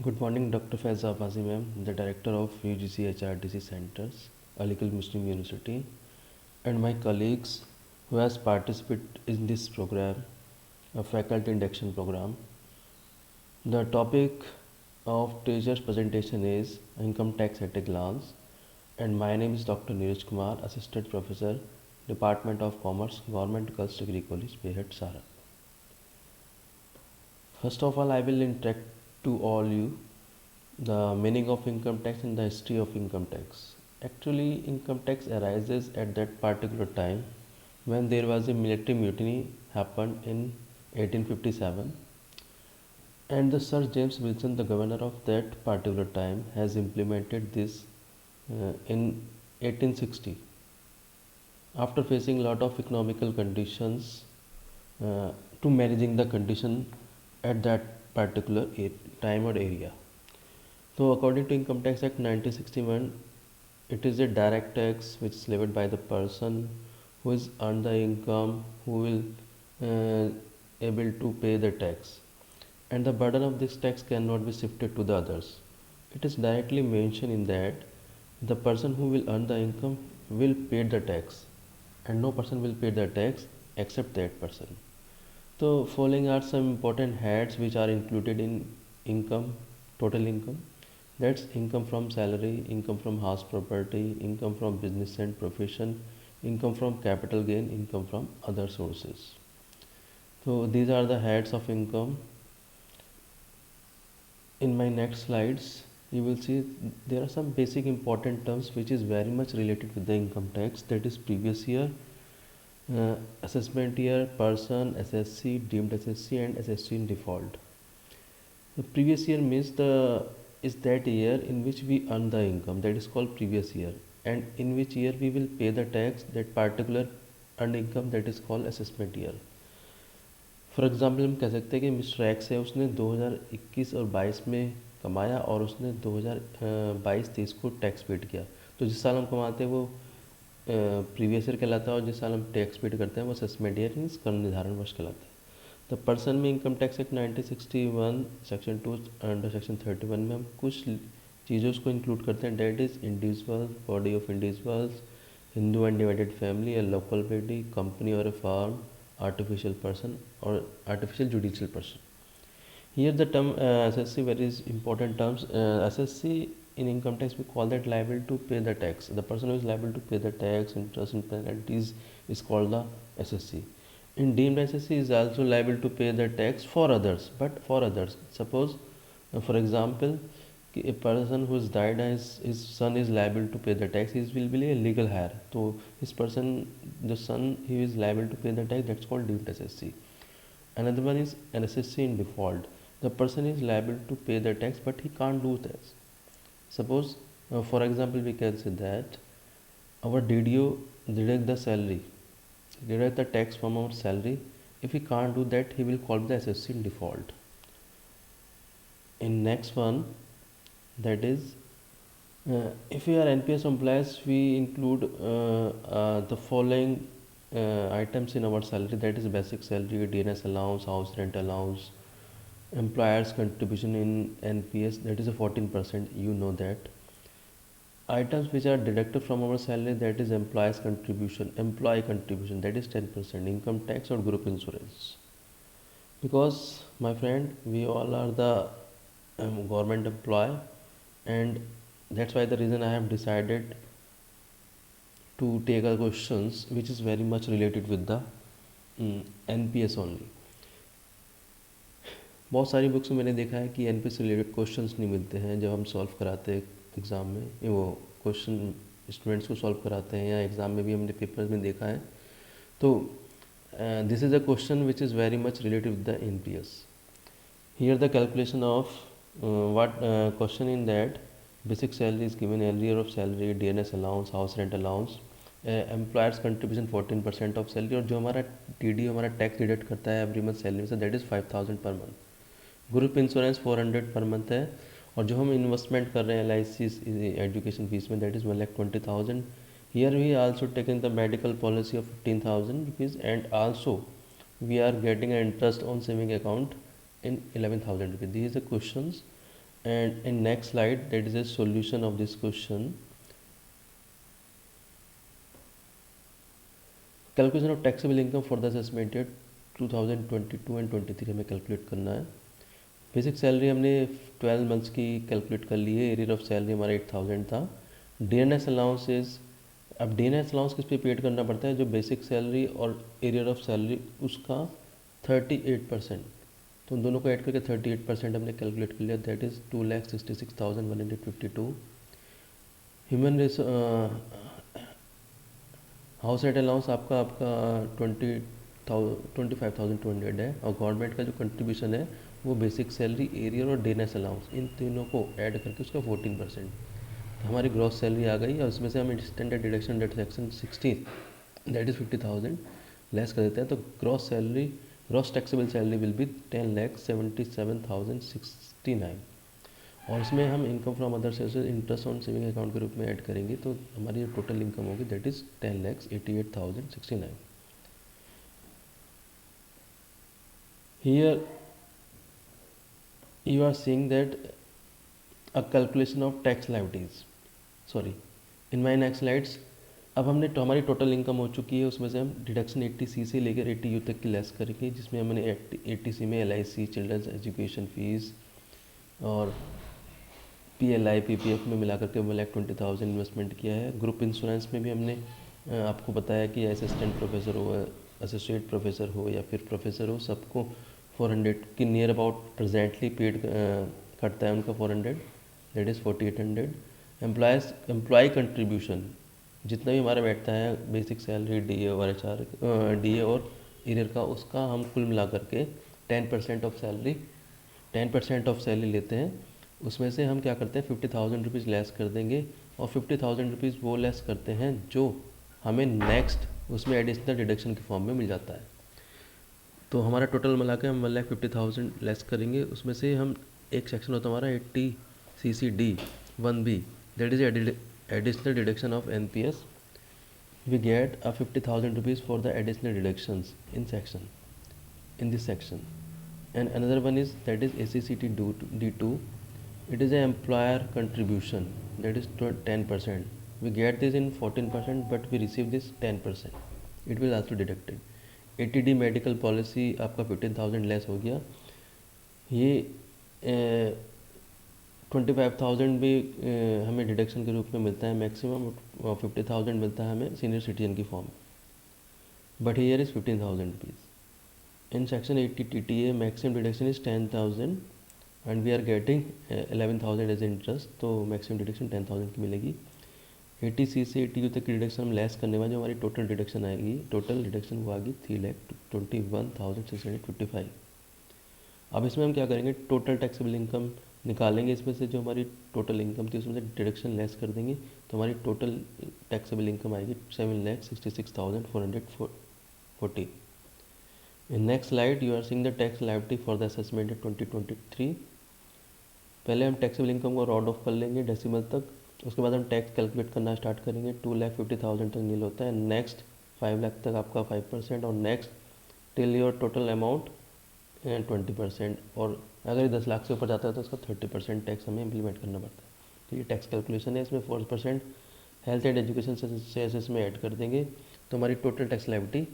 Good morning, Dr. Faiz Abazi ma'am, the director of UGC HRDC Centers, Aligarh Muslim University, and my colleagues who has participated in this program, a faculty induction program. The topic of today's presentation is income tax at a glance, and my name is Dr. Neeraj Kumar, Assistant Professor, Department of Commerce, Government Girls Degree College, Behat, Saran. First of all, I will introduce to all you the meaning of income tax and the history of income tax. Actually, income tax arises at that particular time when there was a military mutiny happened in 1857, and the Sir James Wilson, the governor of that particular time, has implemented this in 1860 after facing a lot of economical conditions to managing the condition at that particular time or area. So, according to Income Tax Act 1961, it is a direct tax which is levied by the person who is earned the income, who will able to pay the tax, and the burden of this tax cannot be shifted to the others. It is directly mentioned in that the person who will earn the income will pay the tax, and no person will pay the tax except that person. So, following are some important heads which are included in income, total income. That's income from salary, income from house property, income from business and profession, income from capital gain, income from other sources. So, these are the heads of income. In my next slides, you will see there are some basic important terms which is very much related with the income tax, that is previous year, assessment year, person, SSC, deemed SSC, and SSC in default. The previous year means the is that year in which we earn the income, that is called previous year, and in which year we will pay the tax, that particular earned income, that is called assessment year. For example हम कह सकते हैं कि mister x है, उसने 2021 और 22 में कमाया और उसने 2022-23 को टैक्स पेड किया, तो जिस साल हम कमाते हैं वो प्रीवियस ईयर कहलाता है, और जिस साल हम टैक्स पेड करते हैं वो असेसमेंट ईयर मीन्स कर निर्धारण वर्ष कहलाता है। द पर्सन में income tax act 1961 section 2 under section 31 में हम कुछ चीज़ों को इंक्लूड करते हैं, that is individual, body of individuals, Hindu undivided family, a local body, company और a firm, artificial person or artificial judicial person. Here the term SSC, very important terms. SSC in income tax we call that liable to pay the tax. The person who is liable to pay the tax, interest and penalties is called the SSC. In deemed SSC is also liable to pay the tax for others, but for others. Suppose, for example, a person who has died as his son is liable to pay the tax, he will be a legal heir. So his person, the son, he is liable to pay the tax, that's called deemed SSC. Another one is an SSC in default. The person is liable to pay the tax but he can't do this. Suppose, for example, we can say that our DDO deduct the salary, deduct the tax from our salary. If he can't do that, he will call the SSC in default. In next one, that is if we are NPS employees, we include the following items in our salary, that is basic salary, DNS allowance, house rent allowance, employers contribution in NPS, that is a 14%, you know that. Items which are deducted from our salary, that is employee contribution, that is 10%, income tax or group insurance. Because my friend, we all are the government employee, and that's why the reason I have decided to take a questions which is very much related with the NPS only. बहुत सारी books में मैंने देखा है कि NPS से related questions नहीं मिलते हैं जब हम सॉल्व कराते हैं एग्ज़ाम में, वो क्वेश्चन स्टूडेंट्स को सॉल्व कराते हैं या एग्ज़ाम में भी हमने पेपर्स में देखा है। तो this is a question which is very much related with the NPS. Here the calculation of what question in that basic salary is given, earlier of salary, DNS allowance, house rent allowance, employers contribution 14% of salary, और जो हमारा TD हमारा tax deduct करता है every month salary से, that is 5000 per month. Group insurance 400 per month है, और जो हम इन्वेस्टमेंट कर रहे हैं LIC एजुकेशन फीस में, that is 1,20,000. Here we also taken the medical policy of 15,000 rupees, and also we are getting an interest on saving account in 11,000 rupees. These are the questions And in next slide, that is a solution of this question. Calculation of taxable income for the assessment year 2022 and 23 हमें calculate करना है. Basic salary हमने 12 months की calculate कर ली है. Arrear of salary हमारा 8000 था. DNS allowances, अब डीएनएस अलाउंस किस पे पेड करना पड़ता है? जो बेसिक सैलरी और एरियर ऑफ सैलरी उसका 38%. तो उन दोनों को ऐड करके 38% हमने कैलकुलेट कर लिया. That is 2,66,152. Human house rent allowance आपका 25,200 है. और गवर्नमेंट का जो कंट्रीब्यूशन है वो बेसिक सैलरी, एरियर और डीएनएस अलाउंस, इन तीनों को ऐड करके उसका 14%. तो हमारी ग्रॉस सैलरी आ गई. और उसमें से हम standard deduction that section 16 that is 50,000 less कर देते हैं. तो gross salary, gross taxable salary will be 10,77,069. और इसमें हम income from other sources, interest on saving account के रूप में ऐड करेंगे. तो हमारी टोटल इनकम होगी that is 10,88,069. Here you are seeing that a calculation of tax liabilities. Sorry, in my next slides. अब हमने हमारी टोटल इनकम हो चुकी है. उसमें से हम डिडक्शन 80C से लेकर 80U तक की लेस करेंगे, जिसमें हमने 80C में LIC, चिल्ड्रंस एजुकेशन फीस और PLI PPF में मिला करके 1,20,000 इन्वेस्टमेंट किया है. ग्रुप इंश्योरेंस में भी हमने आपको बताया कि असिस्टेंट प्रोफेसर हो, एसोसिएट प्रोफेसर हो या फिर प्रोफेसर हो, सबको 400 की नियर अबाउट प्रेजेंटली पेड कटता है उनका 400, दैट इज़ 4,800. एम्प्लॉय कंट्रीब्यूशन जितना भी हमारा बैठता है, बेसिक सैलरी, DA और HR, DA और एरियर का, उसका हम कुल मिला करके 10% ऑफ सैलरी लेते हैं. उसमें से हम क्या करते हैं, 50,000 रुपीज़ लेस कर देंगे. और 50,000 रुपीज़ वो लेस करते हैं जो हमें नेक्स्ट उसमें एडिशनल डिडक्शन के फॉर्म में मिल जाता है. तो हमारा टोटल मिला के हम 1,50,000 लेस करेंगे. उसमें से हम एक सेक्शन होता है हमारा 80CC(d)(1)(b), that is additional deduction of NPS. We get a 50,000 rupees for the additional deductions in this section. And another one is that is ACCT-D2. It is an employer contribution, that is 10%. We get this in 14%, but we receive this 10%. It will also deducted. ATD medical policy आपका 15,000 less हो गया. ये 25,000 भी हमें deduction के रूप में मिलता है मैक्सिमम, और 50,000 मिलता है हमें सीनियर सिटीजन की form. But here is 15,000 rupees. In section 80 TTA, maximum deduction is 10,000 and we are getting 11,000 as interest. तो maximum deduction 10,000 की मिलेगी. 80C से 80U तक की डिडक्शन हम लेस करने में जो हमारी टोटल डिडक्शन आएगी, टोटल डिडक्शन वो आएगी 3,21,655. अब इसमें हम क्या करेंगे, टोटल टैक्सेबल इनकम निकालेंगे. इसमें से जो हमारी टोटल इनकम थी उसमें से डिडक्शन लेस कर देंगे. तो हमारी टोटल टैक्सेबल इनकम आएगी 7,66,440. In next slide you are seeing the tax liability for the assessment 2023. पहले हम टैक्सेबल इनकम को राउंड ऑफ कर लेंगे डेसिमल तक. उसके बाद हम टैक्स कैलकुलेट करना स्टार्ट करेंगे. 2,50,000 तक नील होता है. नेक्स्ट 5 लाख तक आपका 5%, और next till your total amount 20%. और अगर 10 लाख से ऊपर जाता है तो उसका 30% टैक्स हमें इम्प्लीमेंट करना पड़ता है. तो ये टैक्स कैलकुलेशन है. इसमें 4% हेल्थ एंड एजुकेशन सेसेस में ऐड कर देंगे. तो हमारी टोटल टैक्स लायबिलिटी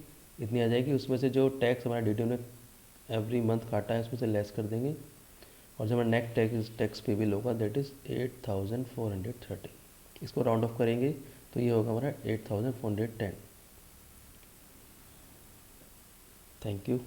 इतनी आ जाएगी. उसमें से जो टैक्स हमारा DTO ने एवरी मंथ काटा है उसमें से लेस कर देंगे. और जो हमारा नेट टैक्स पेबल होगा दैट इज़ 8,430. इसको राउंड ऑफ करेंगे तो ये होगा हमारा 8,410. Thank you.